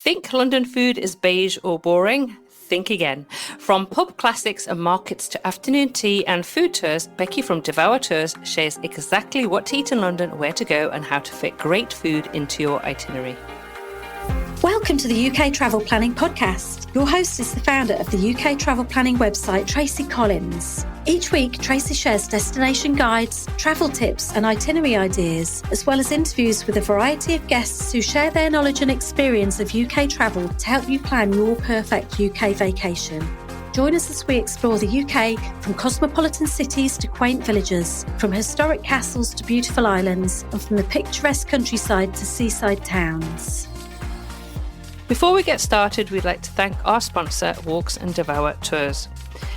Think London food is beige or boring? Think again. From pub classics and markets to afternoon tea and food tours, Becki from Devour Tours shares exactly what to eat in London, where to go, and how to fit great food into your itinerary. Welcome to the UK Travel Planning Podcast. Your host is the founder of the UK Travel Planning website, Tracy Collins. Each week, Tracy shares destination guides, travel tips and itinerary ideas, as well as interviews with a variety of guests who share their knowledge and experience of UK travel to help you plan your perfect UK vacation. Join us as we explore the UK from cosmopolitan cities to quaint villages, from historic castles to beautiful islands, and from the picturesque countryside to seaside towns. Before we get started, we'd like to thank our sponsor, Walks and Devour Tours.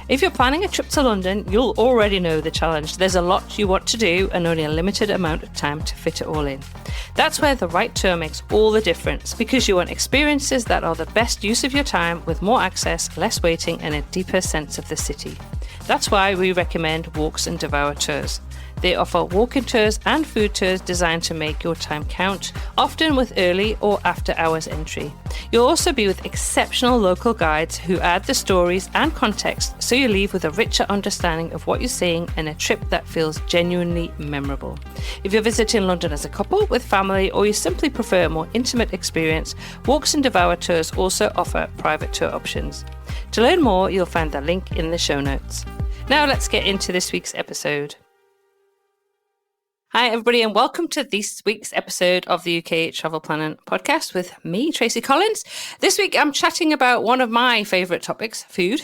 If you're planning a trip to London, you'll already know the challenge. There's a lot you want to do and only a limited amount of time to fit it all in. That's where the right tour makes all the difference, because you want experiences that are the best use of your time, with more access, less waiting and a deeper sense of the city. That's why we recommend Walks and Devour Tours. They offer walk-in tours and food tours designed to make your time count, often with early or after hours entry. You'll also be with exceptional local guides who add the stories and context, so you leave with a richer understanding of what you're seeing and a trip that feels genuinely memorable. If you're visiting London as a couple, with family, or you simply prefer a more intimate experience, Walks and Devour Tours also offer private tour options. To learn more, you'll find the link in the show notes. Now let's get into this week's episode. Hi, everybody, and welcome to this week's episode of the UK Travel Planning Podcast with me, Tracy Collins. This week, I'm chatting about one of my favourite topics, food.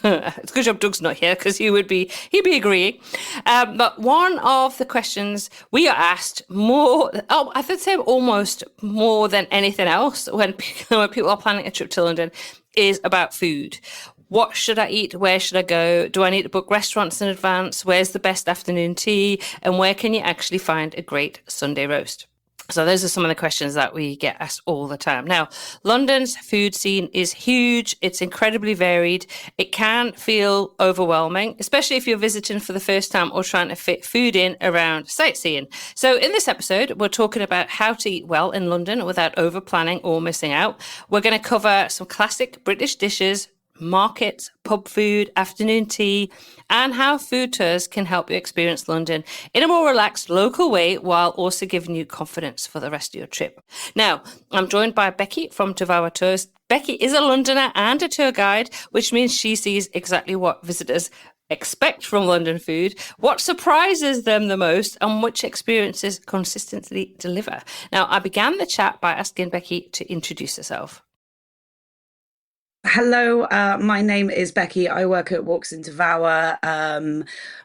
It's a good job Doug's not here, because he'd be agreeing. But one of the questions we are asked I would say almost more than anything else when people are planning a trip to London is about food. What should I eat? Where should I go? Do I need to book restaurants in advance? Where's the best afternoon tea? And where can you actually find a great Sunday roast? So those are some of the questions that we get asked all the time. Now, London's food scene is huge. It's incredibly varied. It can feel overwhelming, especially if you're visiting for the first time or trying to fit food in around sightseeing. So in this episode, we're talking about how to eat well in London without over planning or missing out. We're going to cover some classic British dishes, markets, pub food, afternoon tea, and how food tours can help you experience London in a more relaxed local way while also giving you confidence for the rest of your trip. Now, I'm joined by Becki from Devour Tours. Becki is a Londoner and a tour guide, which means she sees exactly what visitors expect from London food, what surprises them the most, and which experiences consistently deliver. Now, I began the chat by asking Becki to introduce herself. Hello, my name is Becki. I work at Walks and Devour,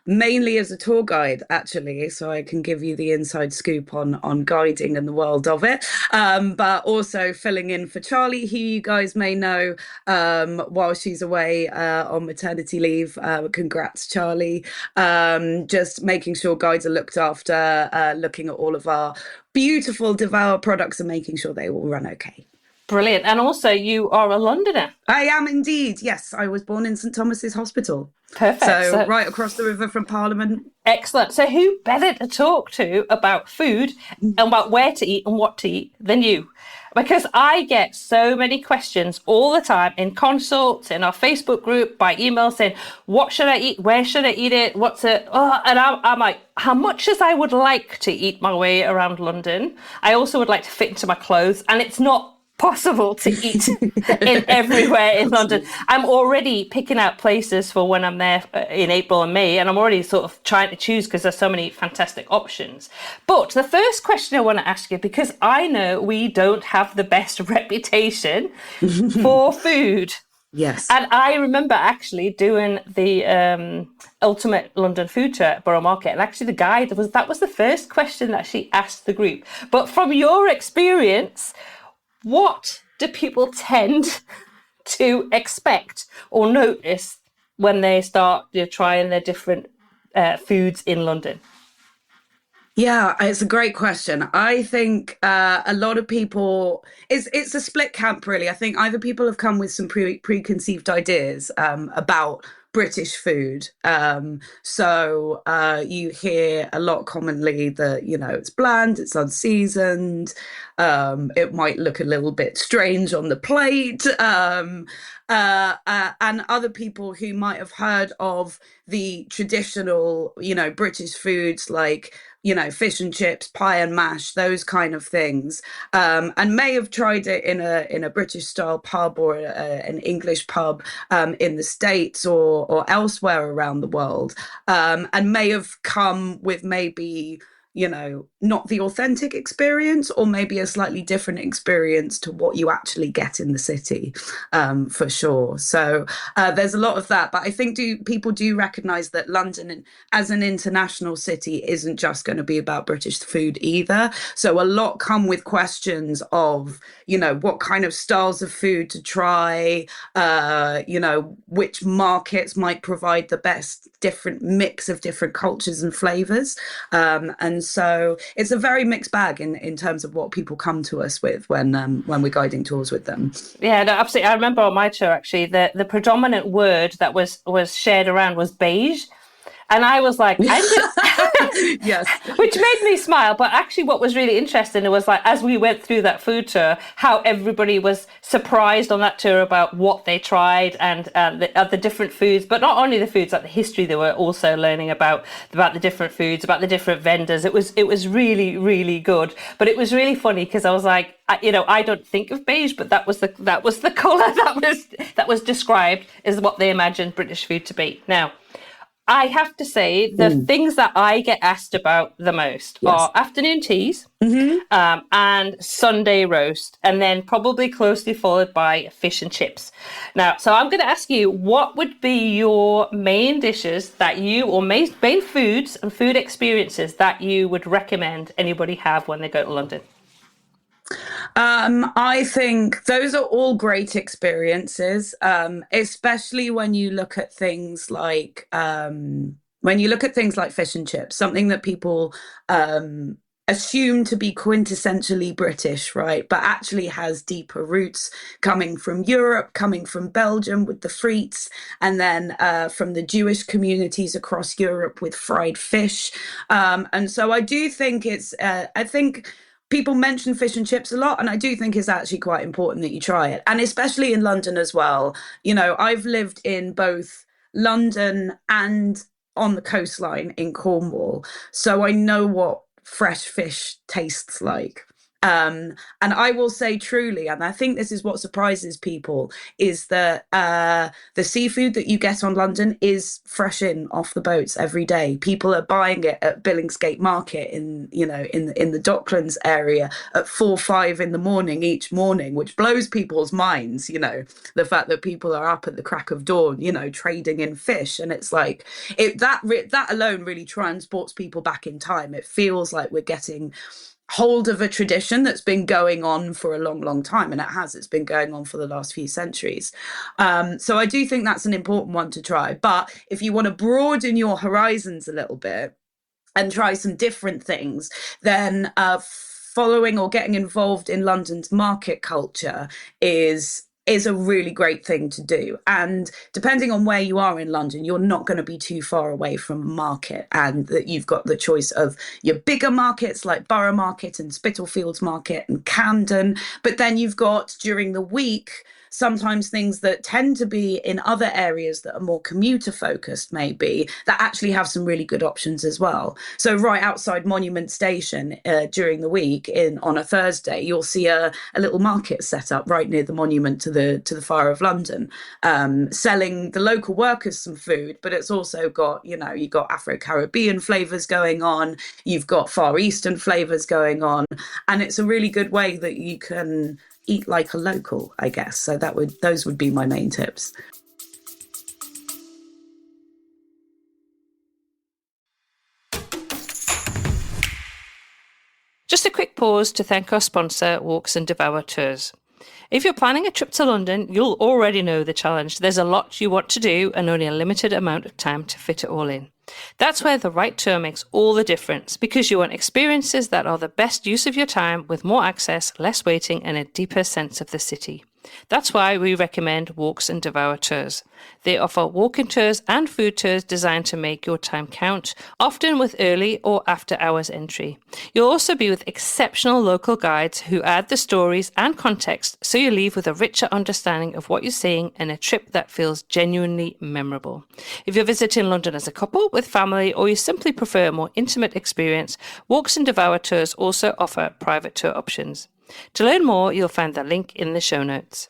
mainly as a tour guide, actually, so I can give you the inside scoop on guiding and the world of it, but also filling in for Charlie, who you guys may know while she's away on maternity leave. Congrats, Charlie. Just making sure guides are looked after, looking at all of our beautiful Devour products and making sure they all run okay. Brilliant. And also, you are a Londoner. I am indeed. Yes, I was born in St Thomas's Hospital. Perfect. So right across the river from Parliament. Excellent. So who better to talk to about food and about where to eat and what to eat than you? Because I get so many questions all the time in consults, in our Facebook group, by email saying, what should I eat? Where should I eat it? And I'm like, how much as I would like to eat my way around London, I also would like to fit into my clothes. And it's not possible to eat in everywhere in London. I'm already picking out places for when I'm there in April and May, and I'm already sort of trying to choose because there's so many fantastic options. But the first question I want to ask you, because I know we don't have the best reputation for food. Yes. And I remember actually doing the Ultimate London Food Tour at Borough Market, and actually the guide that was the first question that she asked the group. But from your experience, what do people tend to expect or notice when they start trying their different foods in London? Yeah, it's a great question. I think a lot of people, it's a split camp, really. I think either people have come with some preconceived ideas about British food. So you hear a lot commonly that, it's bland, it's unseasoned, it might look a little bit strange on the plate. And other people who might have heard of the traditional, British foods like, fish and chips, pie and mash, those kind of things, and may have tried it in a British style pub or an English pub in the States or elsewhere around the world, and may have come with maybe not the authentic experience, or maybe a slightly different experience to what you actually get in the city, for sure. So there's a lot of that. But I think people do recognise that London as an international city isn't just going to be about British food either. So a lot come with questions of, what kind of styles of food to try, which markets might provide the best different mix of different cultures and flavours. And so it's a very mixed bag in terms of what people come to us with when we're guiding tours with them. Yeah, no, absolutely. I remember on my tour, actually, the predominant word that was shared around was beige. And I was like, yes, which made me smile. But actually, what was really interesting, it was like, as we went through that food tour, how everybody was surprised on that tour about what they tried and the different foods. But not only the foods, like the history, they were also learning about the different foods, about the different vendors. It was really, really good. But it was really funny because I was like, I don't think of beige, but that was the colour that was described as what they imagined British food to be. Now, I have to say the things that I get asked about the most are afternoon teas, and Sunday roast, and then probably closely followed by fish and chips. Now, so I'm going to ask you, what would be your main dishes that or main foods and food experiences that you would recommend anybody have when they go to London? I think those are all great experiences, especially when you look at things like fish and chips, something that people assume to be quintessentially British, right? But actually has deeper roots coming from Europe, coming from Belgium with the frites, and then from the Jewish communities across Europe with fried fish. And so I do think I think people mention fish and chips a lot, and I do think it's actually quite important that you try it, and especially in London as well. I've lived in both London and on the coastline in Cornwall, so I know what fresh fish tastes like. And I will say truly, and I think this is what surprises people, is that the seafood that you get on London is fresh off the boats every day. People are buying it at Billingsgate Market in the Docklands area at 4-5 in the morning each morning, which blows people's minds. The fact that people are up at the crack of dawn, trading in fish, and it's like that alone really transports people back in time. It feels like we're getting hold of a tradition that's been going on for a long, long time, and it's been going on for the last few centuries. So I do think that's an important one to try. But if you want to broaden your horizons a little bit and try some different things, then following or getting involved in London's market culture is a really great thing to do. And depending on where you are in London, you're not going to be too far away from a market, and that you've got the choice of your bigger markets like Borough Market and Spitalfields Market and Camden. But then you've got, during the week, sometimes things that tend to be in other areas that are more commuter focused, maybe, that actually have some really good options as well. So right outside Monument Station during the week on a Thursday, you'll see a little market set up right near the monument to the Fire of London, selling the local workers some food. But it's also got, you've got Afro-Caribbean flavours going on, you've got Far Eastern flavours going on, and it's a really good way that you can eat like a local, I guess. So those would be my main tips. Just a quick pause to thank our sponsor, Walks and Devour Tours. If you're planning a trip to London, you'll already know the challenge. There's a lot you want to do and only a limited amount of time to fit it all in. That's where the right tour makes all the difference, because you want experiences that are the best use of your time, with more access, less waiting, and a deeper sense of the city. That's why we recommend Walks and Devour tours. They offer walking tours and food tours designed to make your time count, often with early or after hours entry. You'll also be with exceptional local guides who add the stories and context so you leave with a richer understanding of what you're seeing and a trip that feels genuinely memorable. If you're visiting London as a couple, with family, or you simply prefer a more intimate experience, Walks and Devour tours also offer private tour options. To learn more, you'll find the link in the show notes.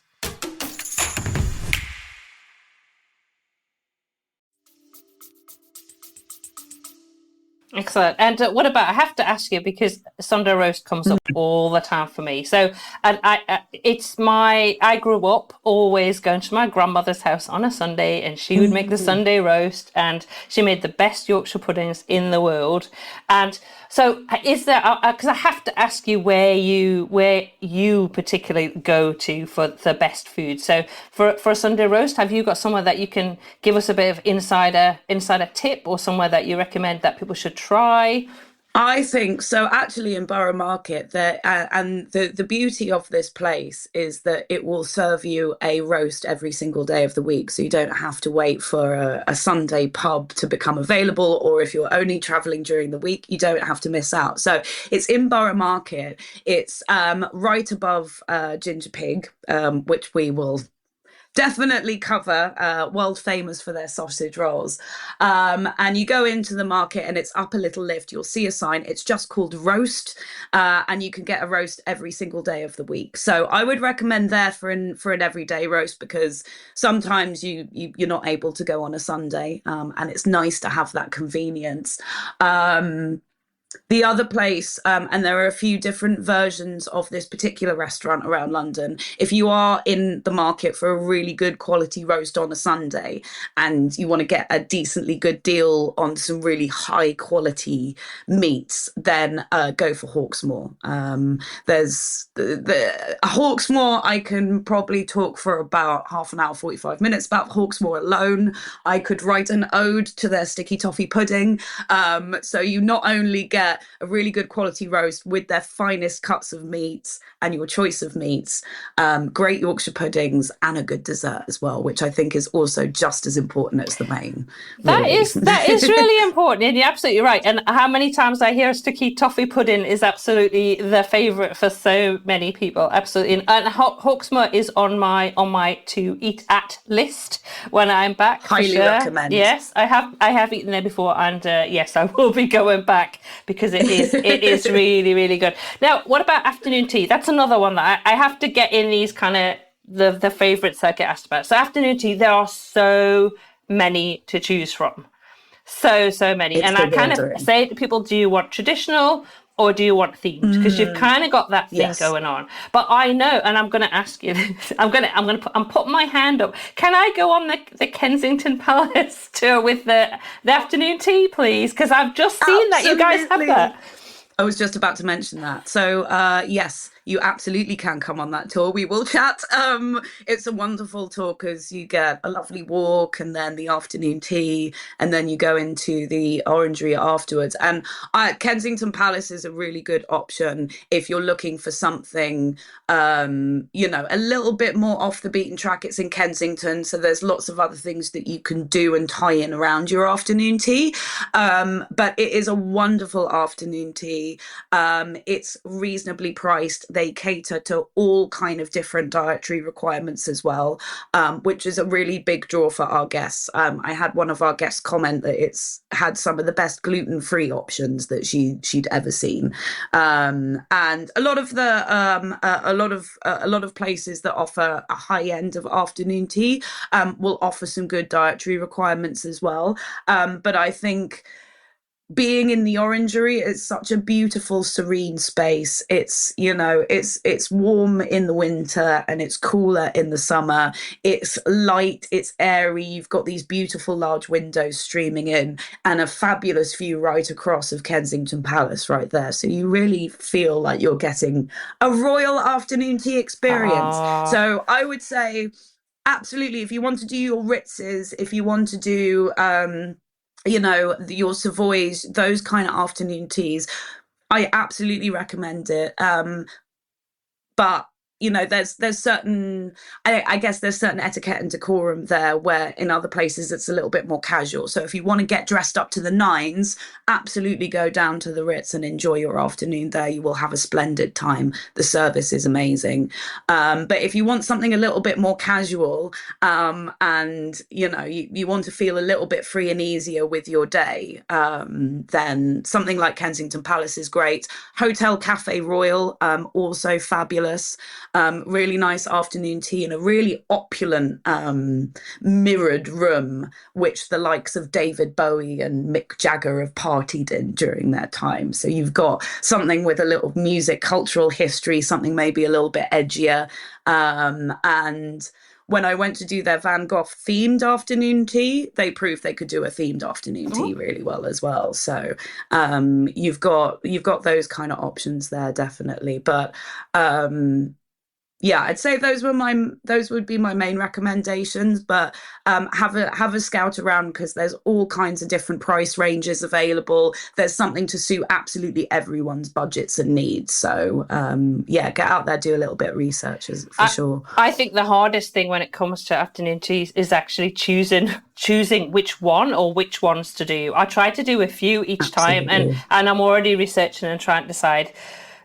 Excellent. And what about, I have to ask you, because Sunday roast comes up all the time for me. So, and I grew up always going to my grandmother's house on a Sunday, and she would make the Sunday roast, and she made the best Yorkshire puddings in the world. And so is there, because I have to ask you where you particularly go to for the best food. So for a Sunday roast, have you got somewhere that you can give us a bit of insider tip, or somewhere that you recommend that people should try? I think so. Actually, in Borough Market, there and the beauty of this place is that it will serve you a roast every single day of the week, so you don't have to wait for a Sunday pub to become available, or if you're only travelling during the week, you don't have to miss out. So it's in Borough Market. It's right above Ginger Pig, which we will definitely cover, world famous for their sausage rolls. And you go into the market and it's up a little lift. You'll see a sign. It's just called Roast, and you can get a roast every single day of the week. So I would recommend there for an everyday roast, because sometimes you're not able to go on a Sunday, and it's nice to have that convenience. The other place, and there are a few different versions of this particular restaurant around London. If you are in the market for a really good quality roast on a Sunday and you want to get a decently good deal on some really high quality meats, then go for Hawksmoor. There's the Hawksmoor. I can probably talk for about half an hour, 45 minutes about Hawksmoor alone. I could write an ode to their sticky toffee pudding. So you not only get a really good quality roast with their finest cuts of meats and your choice of meats, great Yorkshire puddings, and a good dessert as well, which I think is also just as important as the main. Really. That is really important, and you're absolutely right. And how many times I hear sticky toffee pudding is absolutely the favourite for so many people. Absolutely, and Hawksmoor is on my to eat at list when I'm back. Highly recommend. Yes, I have eaten there before, and yes, I will be going back, because it is really, really good. Now, what about afternoon tea? That's another one that I have to get in these kind of the favourites I get asked about. So afternoon tea, there are so many to choose from. So many. It's and I kind of say to people, do you want traditional or do you want themed? Because you've kind of got that thing going on. But I know, and I'm going to ask you this. I'm putting my hand up. Can I go on the Kensington Palace tour with the afternoon tea, please? Because I've just seen that you guys have that. I was just about to mention that. So yes, you absolutely can come on that tour. We will chat. It's a wonderful tour because you get a lovely walk and then the afternoon tea, and then you go into the orangery afterwards. And Kensington Palace is a really good option if you're looking for something, a little bit more off the beaten track. It's in Kensington, so there's lots of other things that you can do and tie in around your afternoon tea. But it is a wonderful afternoon tea. It's reasonably priced. They cater to all kind of different dietary requirements as well, which is a really big draw for our guests. I had one of our guests comment that it's had some of the best gluten-free options that she'd ever seen, and a lot of places that offer a high end of afternoon tea will offer some good dietary requirements as well. But I think being in the orangery is such a beautiful, serene space. It's warm in the winter and it's cooler in the summer. It's light, it's airy. You've got these beautiful large windows streaming in and a fabulous view right across of Kensington Palace right there. So you really feel like you're getting a royal afternoon tea experience. Aww. So I would say, absolutely, if you want to do your Ritzes, if you want to do your Savoys, those kind of afternoon teas, I absolutely recommend it. But there's certain, I guess there's certain etiquette and decorum there where in other places it's a little bit more casual. So if you want to get dressed up to the nines, absolutely go down to the Ritz and enjoy your afternoon there. You will have a splendid time. The service is amazing. But if you want something a little bit more casual, and you want to feel a little bit free and easier with your day, then something like Kensington Palace is great. Hotel Cafe Royal, also fabulous. Really nice afternoon tea in a really opulent mirrored room, which the likes of David Bowie and Mick Jagger have partied in during their time. So you've got something with a little music, cultural history, something maybe a little bit edgier. And when I went to do their Van Gogh themed afternoon tea, they proved they could do a themed afternoon tea really well as well. So you've got those kind of options there, definitely. But yeah, I'd say those would be my main recommendations. But have a scout around, because there's all kinds of different price ranges available. There's something to suit absolutely everyone's budgets and needs. So yeah, get out there, do a little bit of research for sure. I think the hardest thing when it comes to afternoon teas is actually choosing which one or which ones to do. I try to do a few each time, and I'm already researching and trying to decide,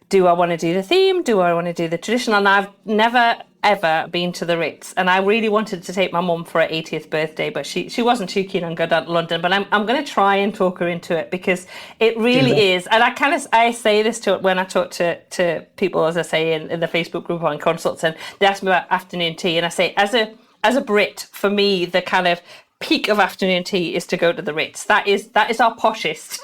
do I want to do the theme? Do I want to do the traditional? And I've never, ever been to the Ritz. And I really wanted to take my mum for her 80th birthday, but she wasn't too keen on going down to London. But I'm going to try and talk her into it, because it really is. And I say this when I talk to people, as I say, in the Facebook group on consults, and they ask me about afternoon tea. And I say, as a Brit, for me, the kind of peak of afternoon tea is to go to the Ritz. That is our poshest.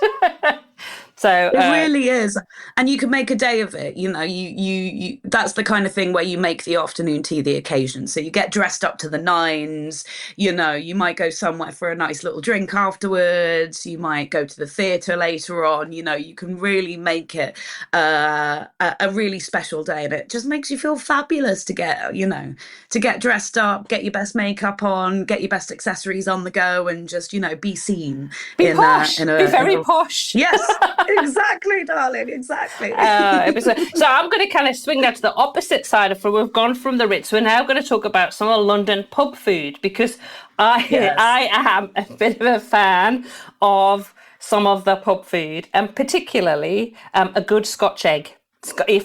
So it really is, and you can make a day of it. You that's the kind of thing where you make the afternoon tea the occasion. So you get dressed up to the nines. You might go somewhere for a nice little drink afterwards. You might go to the theatre later on. You can really make it a really special day, and it just makes you feel fabulous to get dressed up, get your best makeup on, get your best accessories on the go, and just be seen. Be posh. Be very posh. Yes. Exactly, darling, exactly. So I'm going to kind of swing that to the opposite side of it. We've gone from the Ritz. We're now going to talk about some of London pub food, because I am a bit of a fan of some of the pub food, and particularly a good Scotch egg.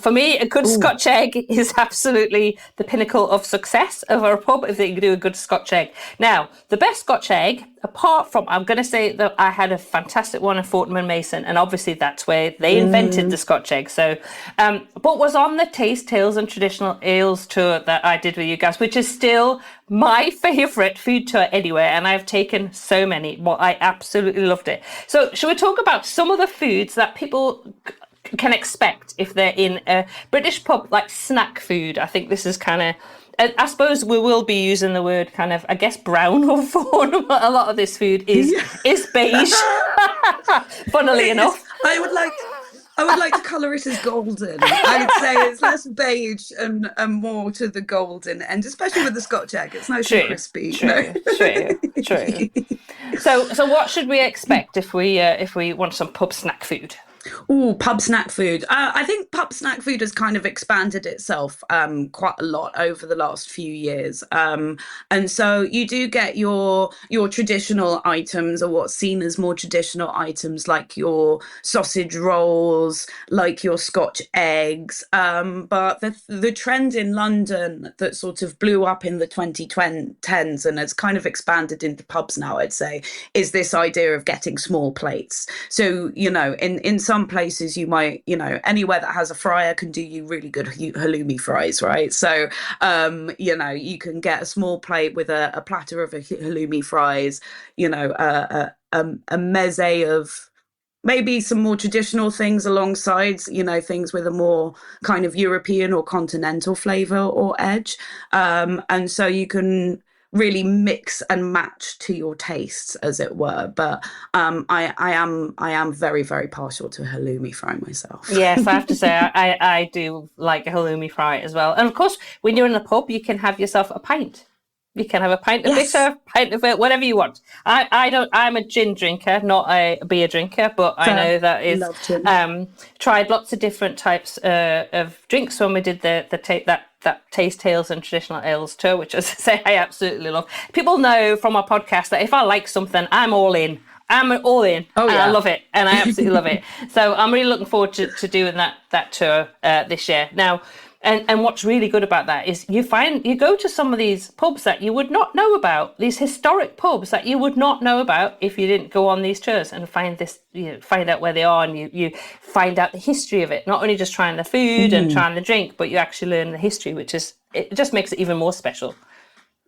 For me, a good Scotch egg is absolutely the pinnacle of success of our pub, if they can do a good Scotch egg. Now, the best Scotch egg, apart from, I'm going to say that I had a fantastic one in Fortnum and Mason, and obviously that's where they invented the Scotch egg. So, but was on the Taste Tales and Traditional Ales tour that I did with you guys, which is still my favourite food tour anywhere, and I've taken so many. Well, I absolutely loved it. So, shall we talk about some of the foods that people can expect if they're in a British pub, like snack food? I think this is kind of, I suppose we will be using the word kind of, I guess, brown or fawn. A lot of this food is beige, funnily enough. I would like to colour it as golden. I would say it's less beige and more to the golden end, especially with the Scotch egg. It's nice and crispy. True. So what should we expect if we want some pub snack food? Pub snack food. I think pub snack food has kind of expanded itself quite a lot over the last few years. And so you do get your traditional items, or what's seen as more traditional items, like your sausage rolls, like your Scotch eggs. But the trend in London that sort of blew up in the 2010s and has kind of expanded into pubs now, I'd say, is this idea of getting small plates. So, in some places you might, anywhere that has a fryer can do you really good halloumi fries, right? So, you can get a small plate with a platter of halloumi fries, a meze of maybe some more traditional things alongside, things with a more kind of European or continental flavour or edge. And so you can really mix and match to your tastes, as it were. But I am very, very partial to halloumi fry myself. Yes, I have to say I do like a halloumi fry as well. And of course, when you're in a pub, you can have yourself a pint. You can have a pint of Yes. bitter, pint of it, whatever you want. I don't. I'm a gin drinker, not a beer drinker, but I know that is. Love gin. Tried lots of different types of drinks when we did that taste tales and traditional ales tour, which, as I say, I absolutely love. People know from our podcast that if I like something, I'm all in. I'm all in, Oh, and yeah. I love it, and I absolutely love it. So I'm really looking forward to doing that tour this year. Now, and what's really good about that is you go to some of these pubs that you would not know about, these historic pubs that you would not know about if you didn't go on these tours and find out where they are, and you find out the history of it. Not only just trying the food and trying the drink, but you actually learn the history, it just makes it even more special.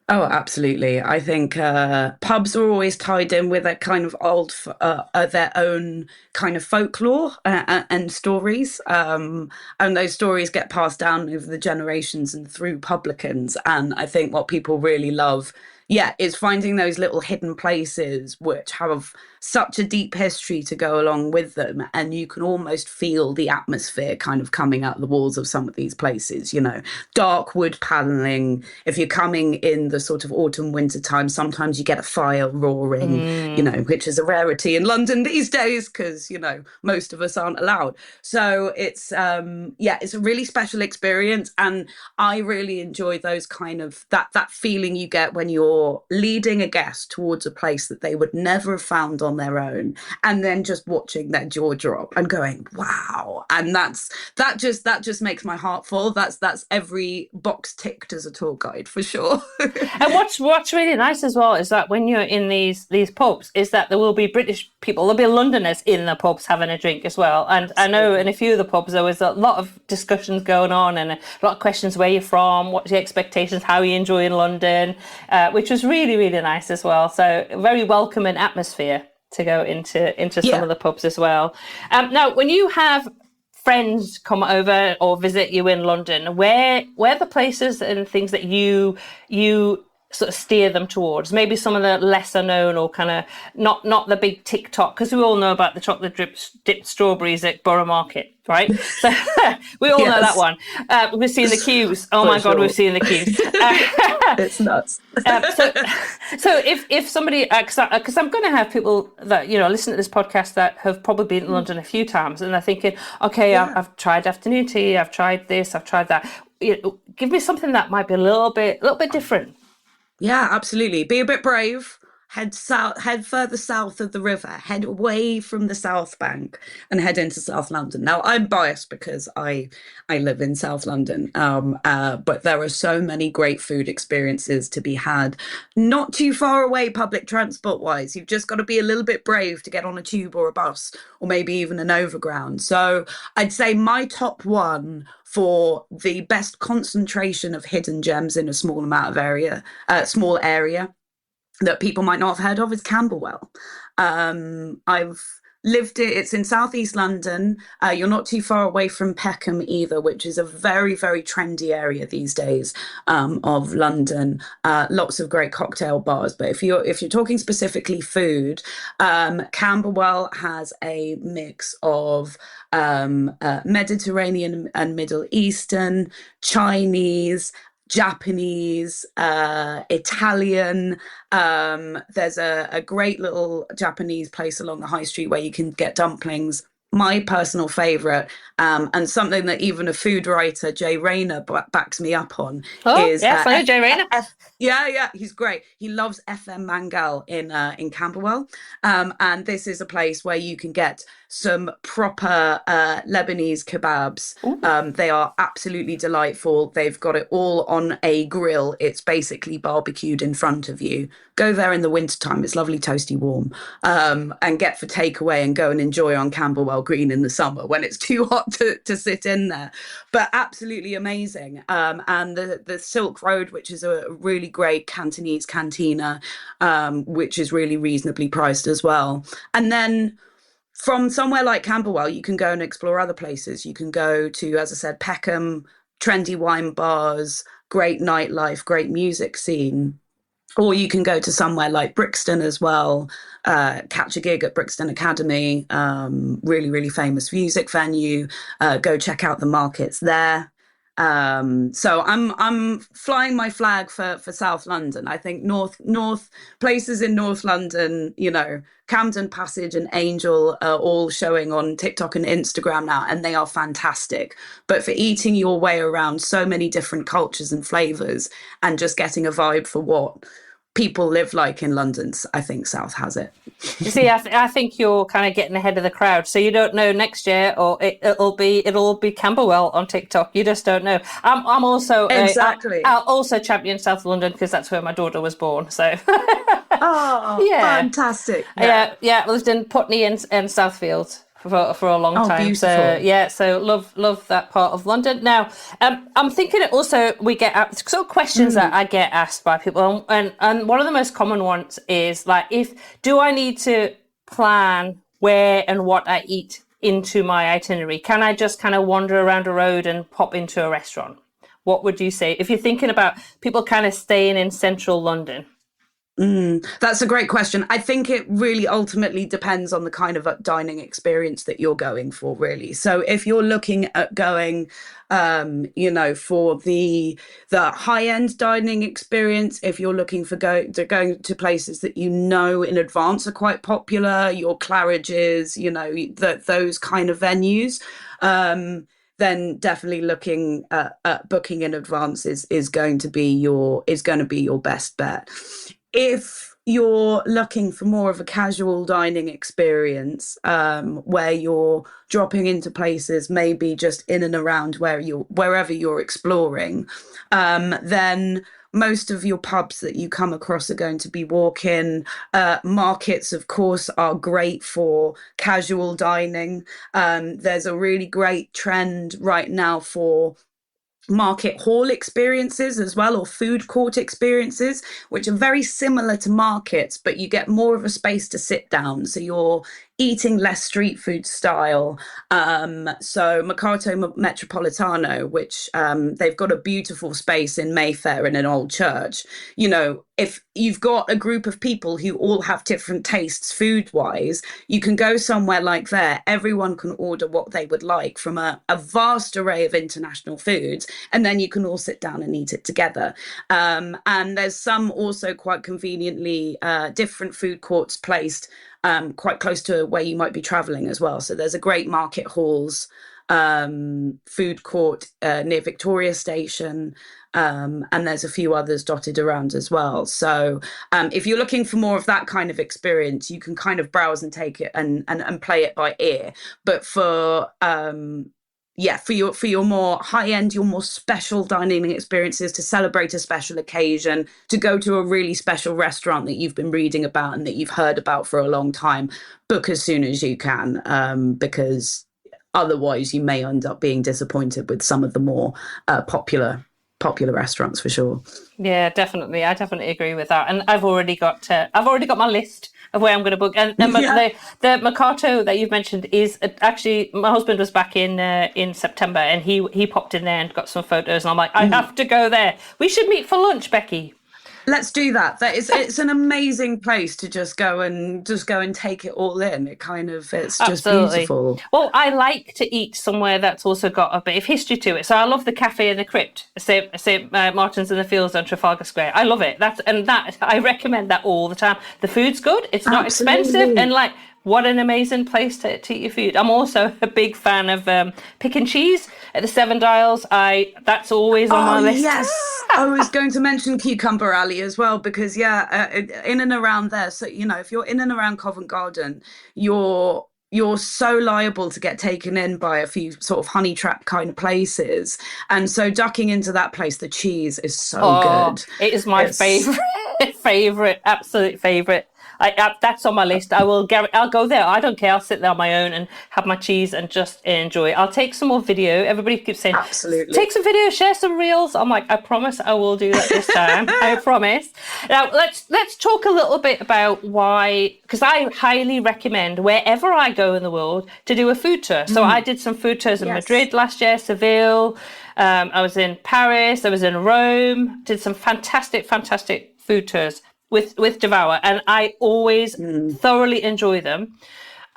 Oh, absolutely. I think pubs are always tied in with a kind of their own kind of folklore and stories. And those stories get passed down over the generations and through publicans. And I think what people really love, is finding those little hidden places which have such a deep history to go along with them. And you can almost feel the atmosphere kind of coming out the walls of some of these places, dark wood paneling. If you're coming in the sort of autumn, winter time, sometimes you get a fire roaring, which is a rarity in London these days because, most of us aren't allowed. So it's a really special experience. And I really enjoy those kind of that feeling you get when you're leading a guest towards a place that they would never have found on their own, and then just watching their jaw drop and going, wow. And that just makes my heart full. That's every box ticked as a tour guide for sure. And what's really nice as well is that when you're in these pubs is that there will be British people, there'll be Londoners in the pubs having a drink as well. And I know in a few of the pubs there was a lot of discussions going on and a lot of questions: where you're from, what's your expectations, how you enjoy in London, which was really, really nice as well. So a very welcoming atmosphere to go into some of the pubs as well. Now, when you have friends come over or visit you in London, where are the places and things that you sort of steer them towards? Maybe some of the lesser known or kind of not the big TikTok, because we all know about the chocolate dipped strawberries at Borough Market, right? So we all know that one. We've seen the queues. Oh my God, we've seen the queues. It's nuts. So if somebody, because I'm going to have people that listen to this podcast that have probably been in London a few times, and they're thinking, okay, I've tried afternoon tea, I've tried this, I've tried that. Give me something that might be a little bit different. Yeah, absolutely. Be a bit brave. Head south, head further south of the river, head away from the South Bank and head into South London. Now, I'm biased because I live in South London, but there are so many great food experiences to be had not too far away public transport wise. You've just got to be a little bit brave to get on a tube or a bus or maybe even an overground. So I'd say my top one for the best concentration of hidden gems in a small area that people might not have heard of is Camberwell. I've lived it. It's in southeast London. You're not too far away from Peckham either, which is a very, very trendy area these days of London. Lots of great cocktail bars. But if you're talking specifically food, Camberwell has a mix of Mediterranean and Middle Eastern, Chinese, Japanese, Italian. There's a great little Japanese place along the high street where you can get dumplings. My personal favourite, and something that even a food writer, Jay Rayner, backs me up on, is... yes, I know Jay Rayner. Yeah, he's great. He loves FM Mangal in Camberwell. And this is a place where you can get some proper Lebanese kebabs. They are absolutely delightful. They've got it all on a grill. It's basically barbecued in front of you. Go there in the wintertime. It's lovely, toasty, warm. And get for takeaway and go and enjoy on Camberwell Green in the summer when it's too hot to sit in there. But absolutely amazing. And the Silk Road, which is a really great Cantonese cantina, which is really reasonably priced as well. And then from somewhere like Camberwell, you can go and explore other places. You can go to, as I said, Peckham, trendy wine bars, great nightlife, great music scene. Or you can go to somewhere like Brixton as well, catch a gig at Brixton Academy, really, really famous music venue. Go check out the markets there. So I'm flying my flag for South London. I think North places in North London, Camden Passage and Angel are all showing on TikTok and Instagram now, and they are fantastic. But for eating your way around so many different cultures and flavors and just getting a vibe for what people live like in London, I think South has it. You see, I think you're kind of getting ahead of the crowd. So you don't know next year, or it'll be Camberwell on TikTok. You just don't know. I'm also Exactly. I'll also champion South London because that's where my daughter was born. So Oh, yeah, fantastic! yeah. I lived in Putney and Southfield for a long time. Beautiful. So yeah, so love that part of London. Now, I'm thinking also we get sort of questions that I get asked by people, and one of the most common ones is like, do I need to plan where and what I eat into my itinerary? Can I just kind of wander around a road and pop into a restaurant? What would you say if you're thinking about people kind of staying in central London? That's a great question. I think it really ultimately depends on the kind of dining experience that you're going for, really. So if you're looking at going, for the high-end dining experience, if you're looking for going to places that in advance are quite popular, your Claridge's, those kind of venues, then definitely looking at booking in advance is going to be your best bet. If you're looking for more of a casual dining experience, where you're dropping into places maybe just in and around wherever you're exploring, then most of your pubs that you come across are going to be walk-in. Markets, of course, are great for casual dining. There's a really great trend right now for market hall experiences as well, or food court experiences, which are very similar to markets, but you get more of a space to sit down, so you're eating less street food style. So Mercato Metropolitano, which they've got a beautiful space in Mayfair in an old church. If you've got a group of people who all have different tastes food wise, you can go somewhere like there. Everyone can order what they would like from a vast array of international foods, and then you can all sit down and eat it together. And there's some also quite conveniently different food courts placed quite close to where you might be traveling as well. So there's a great Market Halls food court near Victoria Station, and there's a few others dotted around as well. So if you're looking for more of that kind of experience, you can kind of browse and take it and play it by ear. But for your more high end, your more special dining experiences, to celebrate a special occasion, to go to a really special restaurant that you've been reading about and that you've heard about for a long time, book as soon as you can, because otherwise you may end up being disappointed with some of the more popular restaurants, for sure. Yeah, definitely. I definitely agree with that. And I've already got my list of where I'm going to book. And the Mercato that you've mentioned is actually, my husband was back in September, and he popped in there and got some photos. And I'm like, I have to go there. We should meet for lunch, Becki. Let's do that. It's an amazing place to just go and take it all in. It's just beautiful. Well, I like to eat somewhere that's also got a bit of history to it. So I love the Cafe in the Crypt, St. Martin's in the Fields on Trafalgar Square. I love it. I recommend that all the time. The food's good. It's not expensive, and what an amazing place to eat your food. I'm also a big fan of Pick and Cheese at the Seven Dials. That's always on my list. Yes, I was going to mention Cucumber Alley as well, because in and around there. So if you're in and around Covent Garden, you're so liable to get taken in by a few sort of honey trap kind of places, and so ducking into that place, the cheese is so good. It is my favorite, absolute favorite. That's on my list. I'll go there. I don't care. I'll sit there on my own and have my cheese and just enjoy. I'll take some more video. Everybody keeps saying, absolutely, take some video, share some reels. I'm like, I promise I will do that this time. I promise. Now let's talk a little bit about why, because I highly recommend wherever I go in the world to do a food tour. So I did some food tours in Madrid last year, Seville. I was in Paris. I was in Rome. Did some fantastic food tours with Devour, and I always thoroughly enjoy them.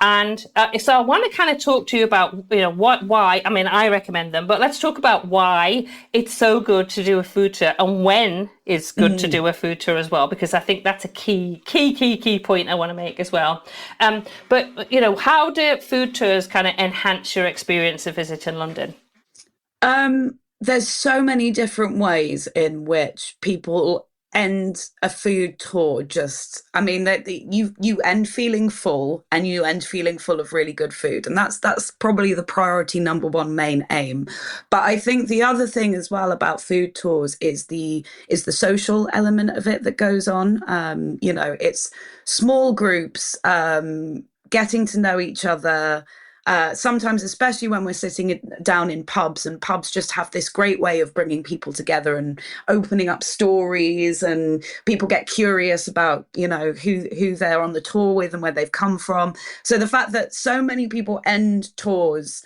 And so I want to kind of talk to you about, why. I mean, I recommend them, but let's talk about why it's so good to do a food tour and when it's good to do a food tour as well, because I think that's a key point I want to make as well. But, how do food tours kind of enhance your experience of visiting London? There's so many different ways in which people end a food tour. Just, I mean, that you end feeling full, and you end feeling full of really good food, and that's probably the priority number one main aim. But I think the other thing as well about food tours is the social element of it that goes on. It's small groups, getting to know each other. Sometimes, especially when we're sitting down in pubs, and pubs just have this great way of bringing people together and opening up stories, and people get curious about, who they're on the tour with and where they've come from. So the fact that so many people end tours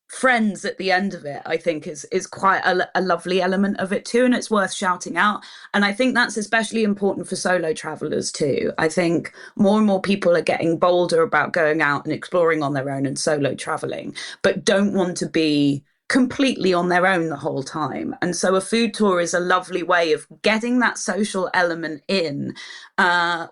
friends at the end of it, I think is quite a lovely element of it too, and it's worth shouting out. And I think that's especially important for solo travelers too. I think more and more people are getting bolder about going out and exploring on their own and solo traveling, but don't want to be completely on their own the whole time. And so a food tour is a lovely way of getting that social element in,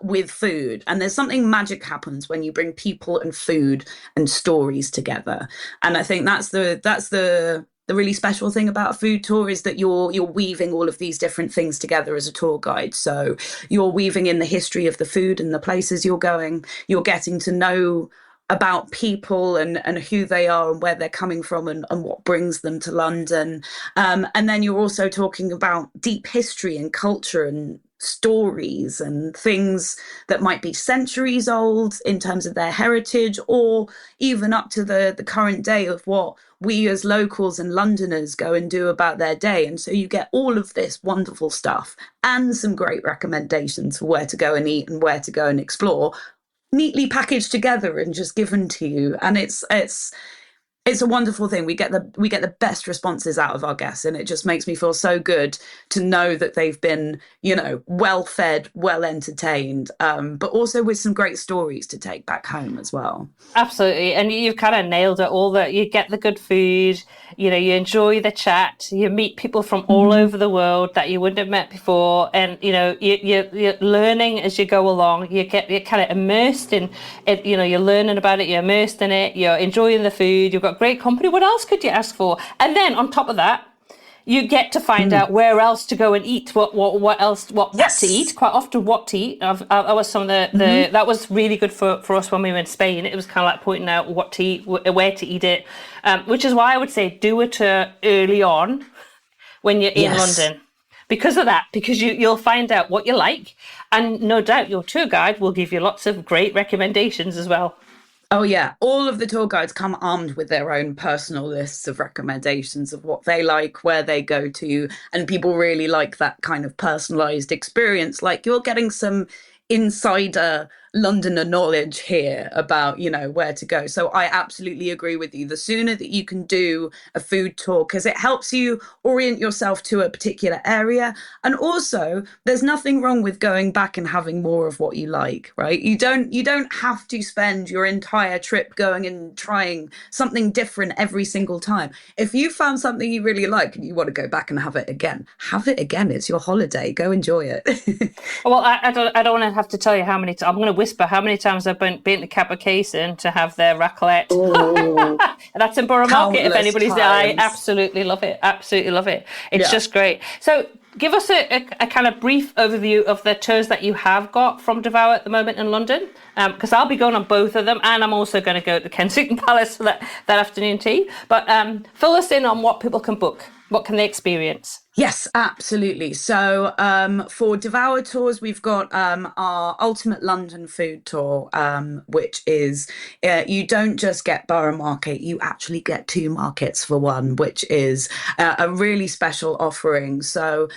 with food. And there's something magic happens when you bring people and food and stories together. And I think that's the really special thing about a food tour, is that you're weaving all of these different things together as a tour guide. So you're weaving in the history of the food and the places you're going. You're getting to know about people and who they are and where they're coming from, and what brings them to London. And then you're also talking about deep history and culture and stories and things that might be centuries old in terms of their heritage, or even up to the current day of what we as locals and Londoners go and do about their day. And so you get all of this wonderful stuff and some great recommendations for where to go and eat and where to go and explore, neatly packaged together and just given to you. And it's a wonderful thing. We get the best responses out of our guests, and it just makes me feel so good to know that they've been, well fed, well entertained, but also with some great stories to take back home as well. Absolutely. And you've kind of nailed it all. That you get the good food, you enjoy the chat, you meet people from all over the world that you wouldn't have met before. And, you're learning as you go along. You're kind of immersed in it, you're learning about it, you're immersed in it, you're enjoying the food, you've got great company. What else could you ask for? And then on top of that, you get to find out where else to go and eat, what else, what to eat. Quite often, what to eat. I was some of the that was really good for us when we were in Spain. It was kind of like pointing out what to eat, where to eat it, which is why I would say do it early on when you're in London. Because of that, because you'll find out what you like, and no doubt your tour guide will give you lots of great recommendations as well. Oh, yeah. All of the tour guides come armed with their own personal lists of recommendations of what they like, where they go to. And people really like that kind of personalized experience. Like, you're getting some insider Londoner knowledge here about, where to go. So I absolutely agree with you. The sooner that you can do a food tour, because it helps you orient yourself to a particular area. And also, there's nothing wrong with going back and having more of what you like, right? You don't have to spend your entire trip going and trying something different every single time. If you found something you really like and you want to go back and have it again, have it again. It's your holiday. Go enjoy it. Well, I don't want to have to tell you how many times. I'm going to whisper how many times I've been to Capoccasin to have their raclette. And that's in Borough Market. If anybody's there, I absolutely love it. Absolutely love it. It's just great. So give us a kind of brief overview of the tours that you have got from Devour at the moment in London, because I'll be going on both of them, and I'm also going to go to Kensington Palace for that afternoon tea. But fill us in on what people can book. What can they experience? Yes, absolutely. So for Devour tours, we've got our Ultimate London Food Tour, which is you don't just get Borough Market, you actually get two markets for one, which is a really special offering. So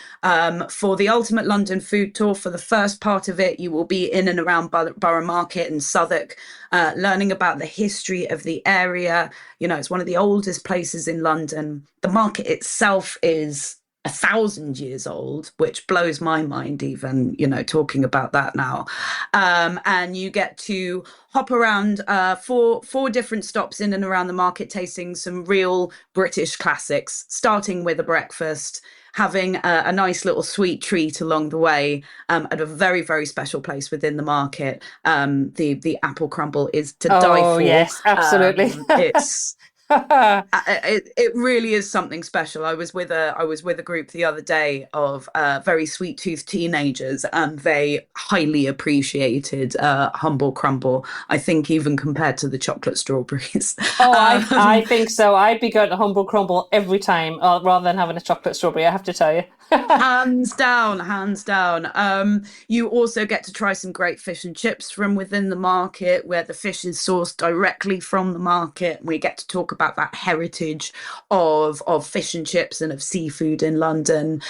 for the Ultimate London Food Tour, for the first part of it, you will be in and around Borough Market in Southwark, learning about the history of the area. It's one of the oldest places in London. The market itself is 1,000 years old, which blows my mind even, talking about that now. And you get to hop around four different stops in and around the market, tasting some real British classics, starting with a breakfast, having a nice little sweet treat along the way, at a very, very special place within the market. The apple crumble is to die Oh, for. yes, absolutely. It's it really is something special. I was with a group the other day of very sweet toothed teenagers, and they highly appreciated humble crumble. I think even compared to the chocolate strawberries. Oh, I um, think so. I'd be going to Humble Crumble every time, rather than having a chocolate strawberry, I have to tell you. Hands down, hands down. You also get to try some great fish and chips from within the market, where the fish is sourced directly from the market. We get to talk about that heritage of fish and chips and of seafood in London.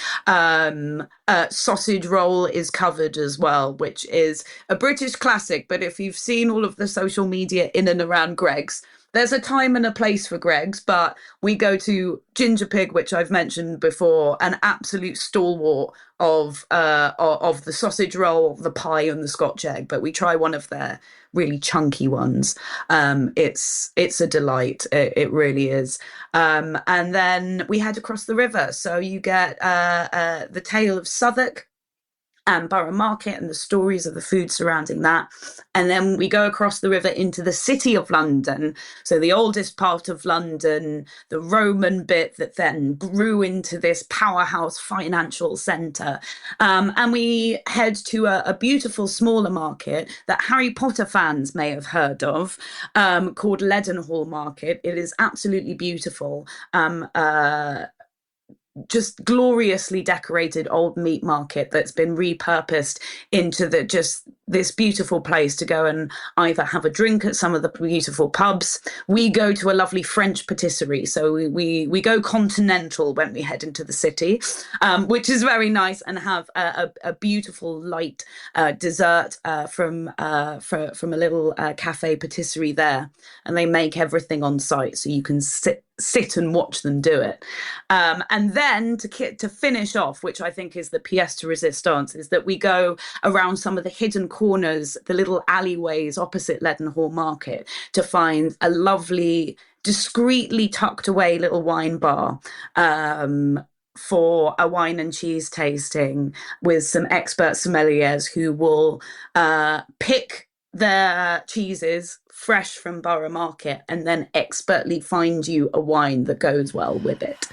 Sausage roll is covered as well, which is a British classic. But if you've seen all of the social media in and around Greg's, there's a time and a place for Greg's, but we go to Ginger Pig, which I've mentioned before, an absolute stalwart of the sausage roll, the pie, and the Scotch egg. But we try one of their really chunky ones. It's a delight. It really is. And then we head across the river, so you get the Tale of Southwark and Borough Market and the stories of the food surrounding that. And then we go across the river into the City of London. So the oldest part of London, the Roman bit that then grew into this powerhouse financial centre. And we head to a beautiful smaller market that Harry Potter fans may have heard of, called Leadenhall Market. It is absolutely beautiful. Just gloriously decorated old meat market that's been repurposed into just this beautiful place to go and either have a drink at some of the beautiful pubs. We go to a lovely French patisserie, so we go continental when we head into the city, which is very nice, and have a beautiful light dessert from a little cafe patisserie there, and they make everything on site, so you can sit and watch them do it. And then to finish off, which I think is the pièce de résistance, is that we go around some of the hidden corners, the little alleyways opposite Leadenhall Market, to find a lovely, discreetly tucked away little wine bar, for a wine and cheese tasting with some expert sommeliers who will pick their cheeses fresh from Borough Market and then expertly find you a wine that goes well with it.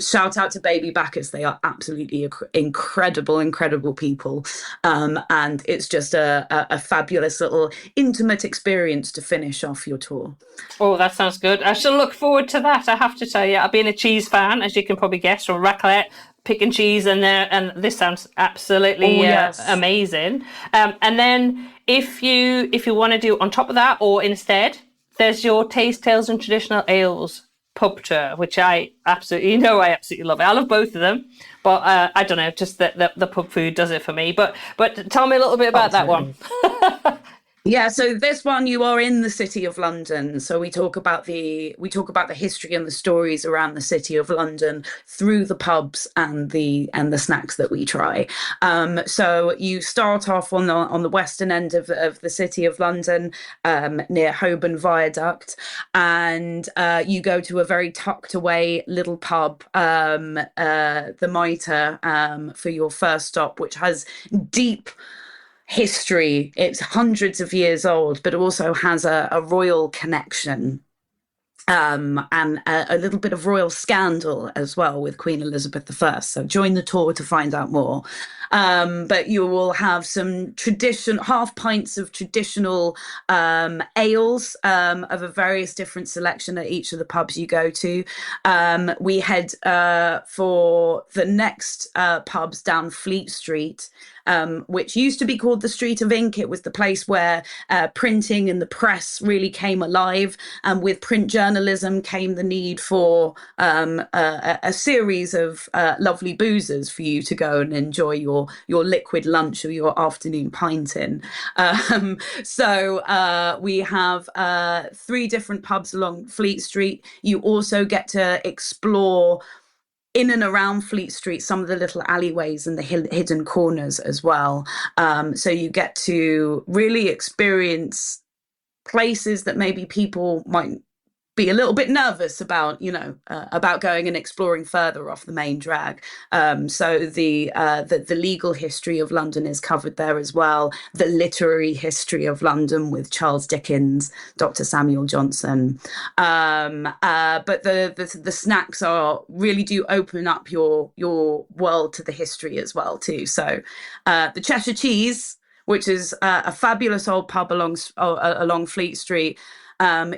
Shout out to Baby Bacchus. They are absolutely incredible people. And it's just a fabulous little intimate experience to finish off your tour. Oh, that sounds good. I shall look forward to that, I have to tell you. I've been a cheese fan, as you can probably guess, from raclette, picking cheese in there, and this sounds absolutely amazing. And then if you want to do on top of that, or instead, there's your Taste Tales and Traditional Ales pub tour, which I absolutely love it. I love both of them, but I don't know, just the pub food does it for me. But tell me a little bit about that one. Yeah, so this one, you are in the City of London. So we talk about the history and the stories around the City of London through the pubs and the snacks that we try. So you start off on the western end of the City of London, near Holborn Viaduct, and you go to a very tucked away little pub, the Mitre, for your first stop, which has deep history. It's hundreds of years old, but also has a royal connection, and a little bit of royal scandal as well with Queen Elizabeth I. So join the tour to find out more. But you will have some half pints of traditional ales, of a various different selection at each of the pubs you go to. We head for the next pubs down Fleet Street, which used to be called the Street of Ink. It was the place where printing and the press really came alive. And with print journalism came the need for a series of lovely boozers for you to go and enjoy your liquid lunch or your afternoon pint in. So we have 3 different pubs along Fleet Street. You also get to explore in and around Fleet Street, some of the little alleyways and the hidden corners as well. So you get to really experience places that maybe people might be a little bit nervous about, about going and exploring further off the main drag. So the legal history of London is covered there as well. The literary history of London with Charles Dickens, Dr. Samuel Johnson. But the snacks really do open up your world to the history as well too. So the Cheshire Cheese, which is a fabulous old pub along Fleet Street.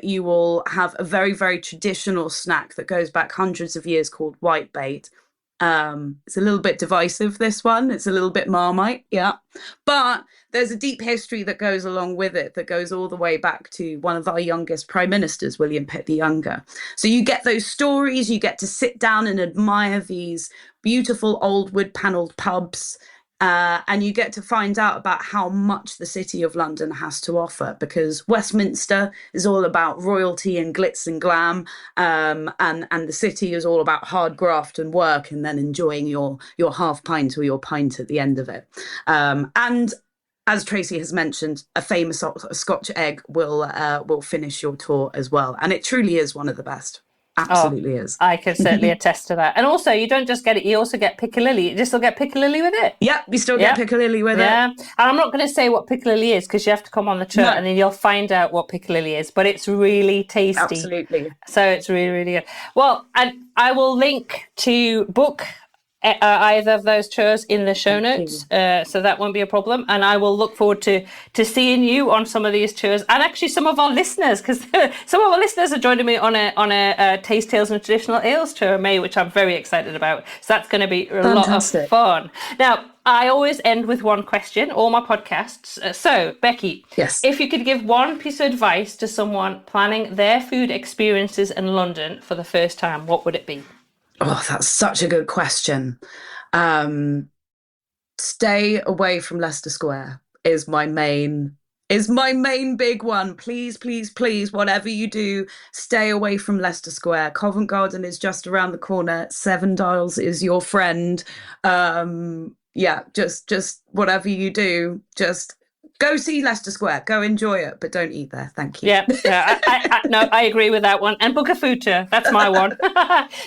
You will have a very, very traditional snack that goes back hundreds of years called whitebait. It's a little bit divisive, this one. It's a little bit Marmite, yeah. But there's a deep history that goes along with it that goes all the way back to one of our youngest prime ministers, William Pitt the Younger. So you get those stories, you get to sit down and admire these beautiful old wood-panelled pubs. And you get to find out about how much the City of London has to offer, because Westminster is all about royalty and glitz and glam, and the city is all about hard graft and work, and then enjoying your half pint or your pint at the end of it. And as Tracy has mentioned, a famous Scotch egg will finish your tour as well, and it truly is one of the best. Absolutely is. I can certainly attest to that. And also, you don't just get it, you also get Piccadilly. You still get Piccadilly with it? Yep, we still get Piccadilly with it. And I'm not going to say what Piccadilly is because you have to come on the tour and then you'll find out what Piccadilly is. But it's really tasty. Absolutely. So it's really, really good. Well, and I will link to book either of those tours in the show notes, so that won't be a problem. And I will look forward to seeing you on some of these tours, and actually some of our listeners, because some of our listeners are joining me on a Taste Tales and Traditional Ales tour in May, which I'm very excited about. So that's going to be a lot of fun. Now, I always end with one question, all my podcasts. So, Becki, yes, if you could give one piece of advice to someone planning their food experiences in London for the first time, what would it be? Oh, that's such a good question. Stay away from Leicester Square is my main big one. Please, please, please, whatever you do, stay away from Leicester Square. Covent Garden is just around the corner. Seven Dials is your friend. Just whatever you do, just go see Leicester Square. Go enjoy it, but don't eat there. Thank you. Yeah, I agree with that one. And book a food tour. That's my one.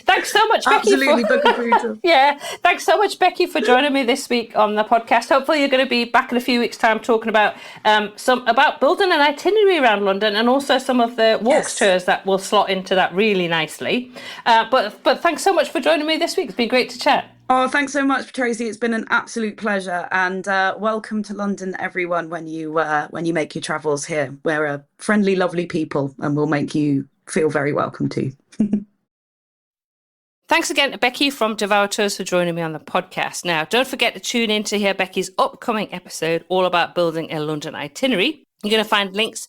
Thanks so much, Becki. Absolutely, book a food tour. Yeah, thanks so much, Becki, for joining me this week on the podcast. Hopefully, you're going to be back in a few weeks' time talking about about building an itinerary around London, and also some of the walks tours that will slot into that really nicely. But thanks so much for joining me this week. It's been great to chat. Oh, thanks so much, Tracy. It's been an absolute pleasure, and welcome to London, everyone. When you make your travels here, we're a friendly, lovely people, and we'll make you feel very welcome too. Thanks again to Becki from Devour Tours for joining me on the podcast. Now, don't forget to tune in to hear Becki's upcoming episode all about building a London itinerary. You're going to find links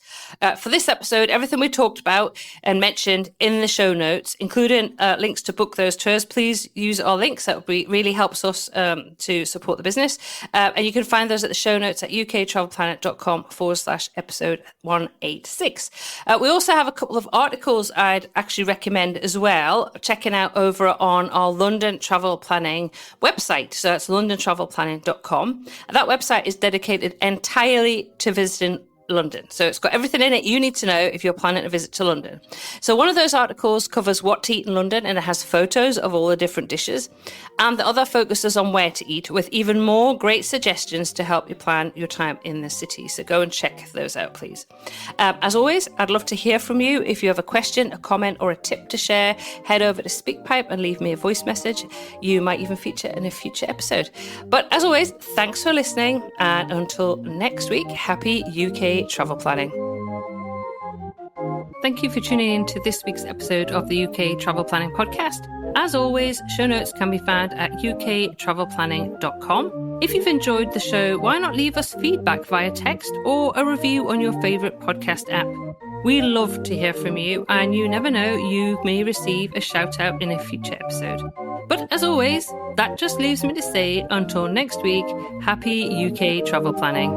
for this episode, everything we talked about and mentioned in the show notes, including links to book those tours. Please use our links. That really helps us to support the business. And you can find those at the show notes at uktravelplanet.com/episode 186. We also have a couple of articles I'd actually recommend as well, checking out over on our London travel planning website. So it's londontravelplanning.com. That website is dedicated entirely to visiting London. So it's got everything in it you need to know if you're planning a visit to London. So one of those articles covers what to eat in London, and it has photos of all the different dishes. And the other focuses on where to eat, with even more great suggestions to help you plan your time in the city. So go and check those out, please. As always, I'd love to hear from you. If you have a question, a comment, or a tip to share, head over to SpeakPipe and leave me a voice message. You might even feature in a future episode. But as always, thanks for listening. And until next week, happy UK travel planning. Thank you for tuning in to this week's episode of the UK Travel Planning Podcast. As always, show notes can be found at uktravelplanning.com. If you've enjoyed the show, why not leave us feedback via text or a review on your favourite podcast app? We love to hear from you, and you never know, you may receive a shout out in a future episode. But as always, that just leaves me to say, until next week, happy UK travel planning.